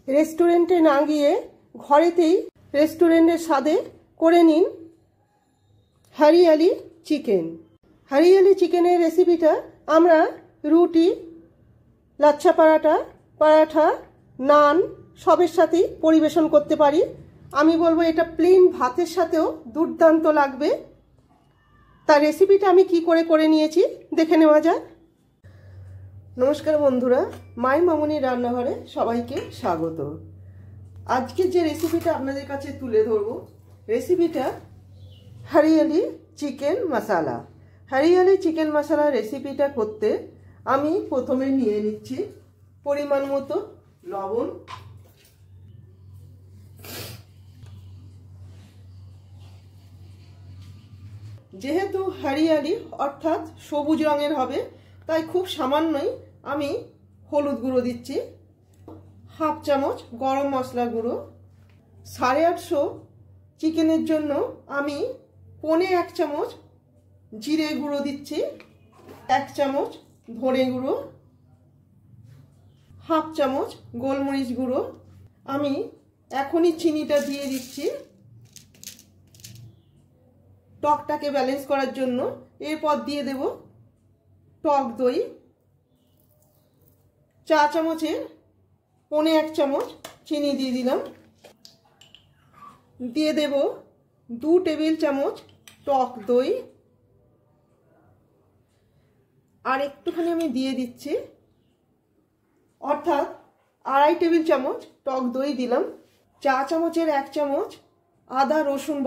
রেস্টুরেন্টে না গিয়ে ঘরেতেই রেস্টুরেন্টের স্বাদে করে নিন হরিয়ালি চিকেন। হরিয়ালি চিকেনের রেসিপিটা আমরা রুটি, লাচ্ছা পরাঠা, পরাঠা, নান সবের সাথেই পরিবেশন করতে পারি। আমি বলবো এটা প্লেন ভাতের সাথেও দুর্দান্ত লাগবে। তার রেসিপিটা আমি কি করে নিয়েছি দেখে নেওয়া যাক। নমস্কার বন্ধুরা, মায়ের মামুনির রান্নাঘরে সবাইকে স্বাগত। আজকে যে রেসিপিটা আপনাদের কাছে তুলে ধরবো, রেসিপিটা হরিয়ালি চিকেন মশলা। হরিয়ালি চিকেন মশলা রেসিপিটা করতে আমি প্রথমে নিয়ে নিচ্ছি পরিমাণ মতো লবণ, যেহেতু হরিয়ালি অর্থাৎ সবুজ রঙের হবে তাই খুব সামান্যই আমি হলুদ গুঁড়ো দিচ্ছি, হাফ চামচ গরম মশলা গুঁড়ো, 850 চিকেনের জন্য আমি 1.25 চামচ জিরে গুঁড়ো দিচ্ছি, 1 চামচ ধনে গুঁড়ো, হাফ চামচ গোলমরিচ গুঁড়ো। আমি এখনই চিনিটা দিয়ে দিচ্ছি টকটাকে ব্যালেন্স করার জন্য। এরপর দিয়ে দেব টক দই, 4 চামচের 1.25 চামচ চিনি দিয়ে দিলাম। দিয়ে দেব 2 টেবিল চামচ টক দই, আর একটুখানি আমি দিয়ে দিচ্ছি অর্থাৎ 2.5 টেবিল চামচ টক দই দিলাম। 4 চামচের 1 চামচ আদা রসুন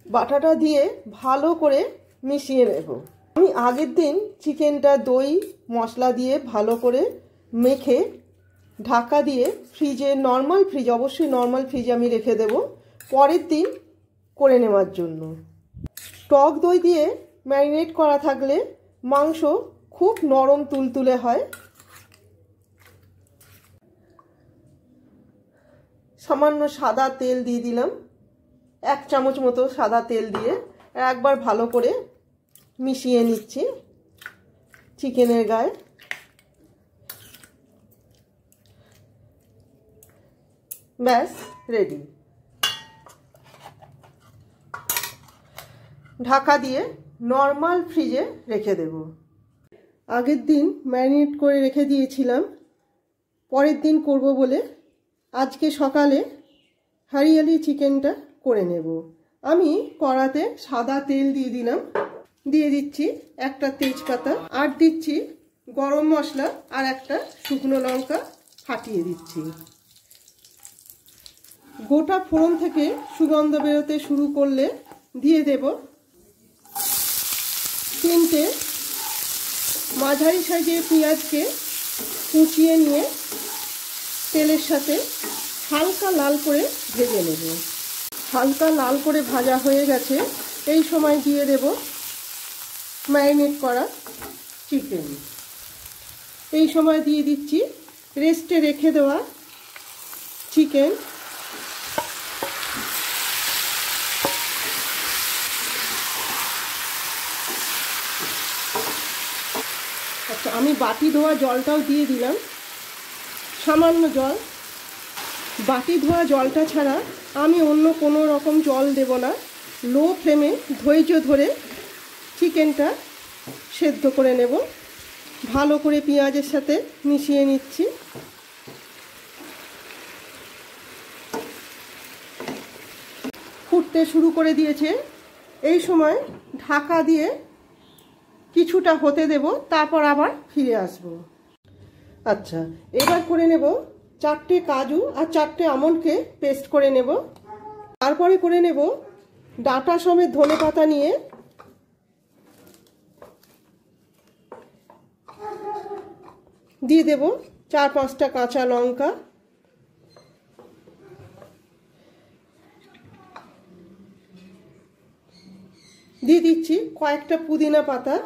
বাটাটা দিয়ে ভালো করে মিশিয়ে নেব। আমি আগের দিন চিকেনটা দই মশলা দিয়ে ভালো করে মেখে ঢাকা দিয়ে ফ্রিজে, অবশ্যই নর্মাল ফ্রিজে আমি রেখে দেব পরের দিন করে নেওয়ার জন্য। টক দই দিয়ে ম্যারিনেট করা থাকলে মাংস খুব নরম তুলতুলে হয়। সামান্য সাদা তেল দিয়ে দিলাম, 1 চামচ মতো সাদা তেল দিয়ে একবার ভালো করে মিশিয়ে নিচ্ছি চিকেনের গায়ে। ব্যাস রেডি। ঢাকা দিয়ে নর্মাল ফ্রিজে রেখে দেব। আগের দিন ম্যারিনেট করে রেখে দিয়েছিলাম পরের দিন করব বলে, আজকে সকালে হরিয়ালি চিকেনটা করে নেব। আমি কড়াতে সাদা তেল দিয়ে দিলাম, দিয়ে দিচ্ছি একটা তেজপাতা, আর দিচ্ছি গরম মশলা আর একটা শুকনো লঙ্কা ফাটিয়ে দিচ্ছি। গোটা ফোড়ন থেকে সুগন্ধ বেরোতে শুরু করলে দিয়ে দেব 3টে মাঝারি সাইজের পেঁয়াজকে কুচিয়ে নিয়ে তেলের সাথে হালকা লাল করে ভেজে নেব। হালকা লাল করে ভাজা হয়ে গেছে, এই সময় দিয়ে দেব ম্যারিনেট করা চিকেন। এই সময় দিয়ে দিচ্ছি রেস্টে রেখে দেওয়া চিকেন। আচ্ছা, আমি বাটি ধোয়া জলটাও দিয়ে দিলাম, সামান্য জল। বাটি ধোয়া জলটা ছাড়া আমি অন্য কোনো রকম জল দেব না। লো ফ্লেমে ধৈর্য ধরে চিকেনটা সেদ্ধ করে নেব। ভালো করে পেঁয়াজের সাথে মিশিয়ে নিচ্ছি। ফুটতে শুরু করে দিয়েছে, এই সময় ঢাকা দিয়ে কিছুটা হতে দেব, তারপর আবার ফিরে আসব। আচ্ছা, এবার করে নেব 4টে কাজু আর 4টে আমন্ডকে পেস্ট করে নেব। তারপরে করে নেব ডাঁটা সমেত ধনেপাতা নিয়ে দিয়ে দেব 4-5টা কাঁচা লঙ্কা, দিয়ে দিচ্ছি কয়েকটা পুদিনা পাতা।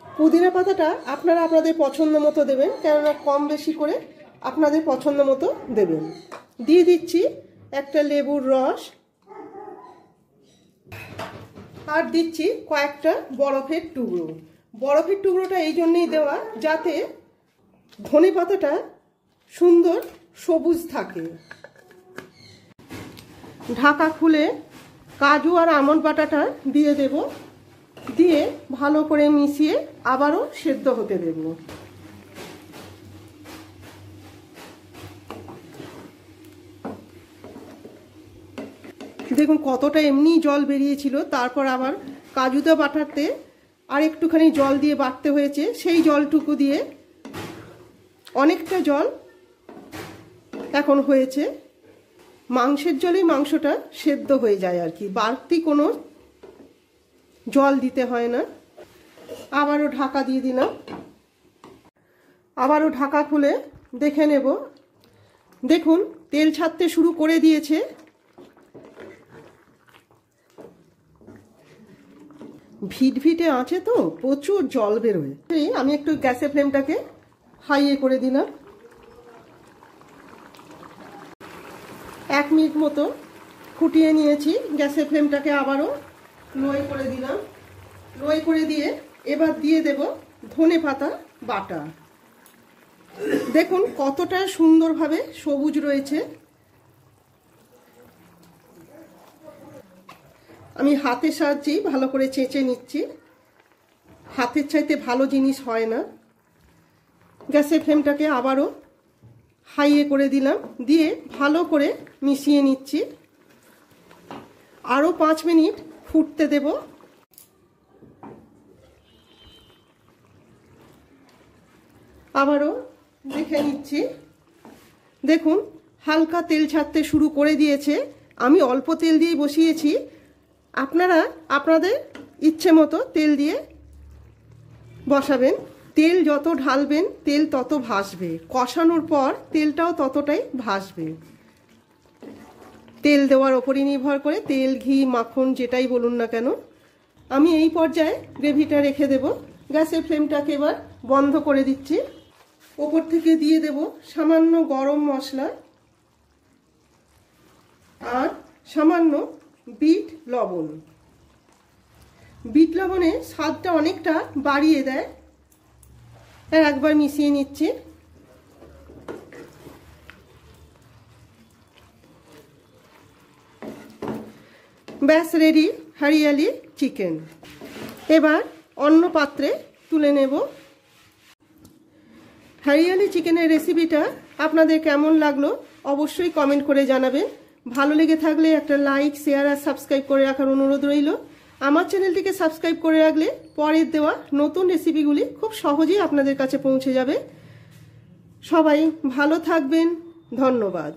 পুদিনা পাতাটা আপনারা আপনাদের পছন্দ মতো দেবেন, কেননা কম বেশি করে আপনাদের পছন্দ মতো দেবেন। দিয়ে দিচ্ছি একটা লেবুর রস, আর দিচ্ছি কয়েকটা বরফের টুকরো। বরফের টুকরোটা এই জন্যই দেওয়া যাতে ধনে পাতাটা সুন্দর সবুজ থাকে। ঢাকা খুলে কাজু আর আমন্ড বাটাটা দিয়ে দেব, দিয়ে ভালো করে মিশিয়ে আবারও সেদ্ধ হতে দেব। দেখুন কতটা এমনি জল বেরিয়েছিল, তারপর আবার কাজুটা বাটাতে আর একটুখানি জল দিয়ে বাটতে হয়েছে। সেই জলটুকু দিয়ে অনেকটা জল এখন হয়েছে। মাংসের জলেই মাংসটা সেদ্ধ হয়ে যায় আর কি, বাড়তি কোনো জল দিতে হয় না। আবারও ঢাকা দিয়ে দিলাম, আবারও ঢাকা খুলে দেখে নেব। দেখুন তেল ছাড়তে শুরু করে দিয়েছে। ভিটভিটে আছে তো, প্রচুর জল বেরোয়। আমি একটু গ্যাসের ফ্লেমটাকে হাইয়ে করে দিলাম। 1 মিনিট মতো ফুটিয়ে নিয়েছি। গ্যাসের ফ্লেমটাকে আবারও লোয়ে করে দিলাম। লোয়ে করে দিয়ে এবার দিয়ে দেব ধনেপাতা বাটা। দেখুন কতটা সুন্দরভাবে সবুজ রয়েছে। আমি হাতের সাহায্যেই ভালো করে চেঁচে নিচ্ছি, হাতের চাইতে ভালো জিনিস হয় না। গ্যাসের ফ্লেমটাকে আবারও হাইয়ে করে দিলাম, দিয়ে ভালো করে মিশিয়ে নিচ্ছি। আরও 5 মিনিট ফুটতে দেব। আবারও দেখে নিচ্ছি। দেখুন হালকা তেল ছাড়তে শুরু করে দিয়েছে। আমি অল্প তেল দিয়ে বসিয়েছি, আপনারা আপনাদের ইচ্ছে মতো তেল দিয়ে বসাবেন। তেল যত ঢালবেন তেল তত ভাসবে, কষানোর পর তেলটাও ততটাই ভাসবে। তেল দেওয়ার ওপরই নির্ভর করে, তেল ঘি মাখন যেটাই বলুন না কেন। আমি এই পর্যায়ে গ্রেভিটা রেখে দেব। গ্যাসের ফ্লেমটাকে এবার বন্ধ করে দিচ্ছি। ওপর থেকে দিয়ে দেব সামান্য গরম মশলা আর সামান্য বিট লবণ। বিট লবণে স্বাদটা অনেকটা বাড়িয়ে দেয়। একবার মিশিয়ে নিচ্ছি। ব্যাস রেডি হরিয়ালি চিকেন। এবার অন্য পাত্রে তুলে নেব। হরিয়ালি চিকেনের রেসিপিটা আপনাদের কেমন লাগলো অবশ্যই কমেন্ট করে জানাবেন। ভালো লেগে থাকলে একটা লাইক, শেয়ার আর সাবস্ক্রাইব করে রাখার অনুরোধ রইল। আমার চ্যানেলটিকে সাবস্ক্রাইব করে রাখলে পরের দেওয়া নতুন রেসিপিগুলি খুব সহজেই আপনাদের কাছে পৌঁছে যাবে। সবাই ভালো থাকবেন, ধন্যবাদ।